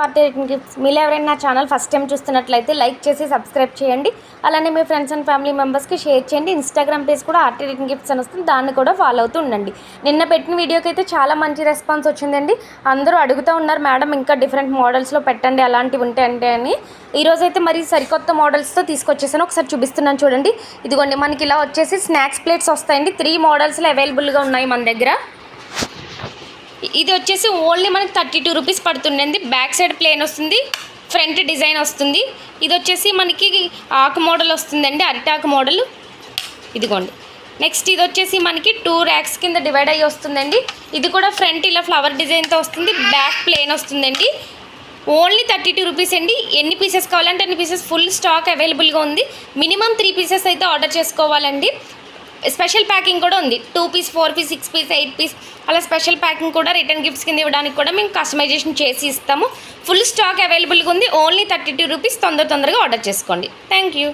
Art gifts మీరు ఎవరైనా నా ఛానల్ ఫస్ట్ టైం చూస్తున్నట్లయితే లైక్ చేసి సబ్స్క్రైబ్ చేయండి. అలానే మీ ఫ్రెండ్స్ అండ్ ఫ్యామిలీ మెంబర్స్కి షేర్ చేయండి. ఇన్స్టాగ్రామ్ పేజ్ కూడా ఆర్ట్ గిఫ్ట్స్ అని వస్తుంది, దాన్ని కూడా ఫాలో అవుతూ ఉండండి. నిన్న పెట్టిన వీడియోకి అయితే చాలా మంచి రెస్పాన్స్ వచ్చిందండి. అందరూ అడుగుతూ ఉన్నారు, మేడం ఇంకా డిఫరెంట్ మోడల్స్లో పెట్టండి అలాంటివి ఉంటాయంటే అని. ఈరోజైతే మరి సరికొత్త మోడల్స్తో తీసుకొచ్చేసాను. ఒకసారి చూపిస్తున్నాను చూడండి. ఇదిగోండి, మనకి ఇలా వచ్చేసి స్నాక్స్ ప్లేట్స్ వస్తాయండి. 3 మోడల్స్లో అవైలబుల్గా ఉన్నాయి మన దగ్గర. ఇది వచ్చేసి ఓన్లీ మనకి 32 రూపీస్ పడుతుందండి. బ్యాక్ సైడ్ ప్లేన్ వస్తుంది, ఫ్రంట్ డిజైన్ వస్తుంది. ఇది వచ్చేసి మనకి ఆకు మోడల్ వస్తుందండి, అరిటాకు మోడల్. ఇదిగోండి. నెక్స్ట్ ఇది వచ్చేసి మనకి 2 ర్యాక్స్ కింద డివైడ్ అయ్యి వస్తుందండి. ఇది కూడా ఫ్రంట్ ఇలా ఫ్లవర్ డిజైన్తో వస్తుంది, బ్యాక్ ప్లేన్ వస్తుందండి. ఓన్లీ 32 రూపీస్ అండి. ఎన్ని పీసెస్ కావాలంటే అన్ని పీసెస్ ఫుల్ స్టాక్ అవైలబుల్గా ఉంది. మినిమం 3 పీసెస్ అయితే ఆర్డర్ చేసుకోవాలండి. స్పెషల్ ప్యాకింగ్ కూడా ఉంది. 2 పీస్, 4 పీస్, 6 పీస్, 8 పీస్ అలా స్పెషల్ ప్యాకింగ్ కూడా రిటర్న్ గిఫ్ట్స్ కింద ఇవ్వడానికి కూడా మేము కస్టమైజేషన్ చేసి ఇస్తాము. ఫుల్ స్టాక్ అవైలబుల్గా ఉంది. Only 32 rupees. తొందరగా ఆర్డర్ చేసుకోండి. Thank you.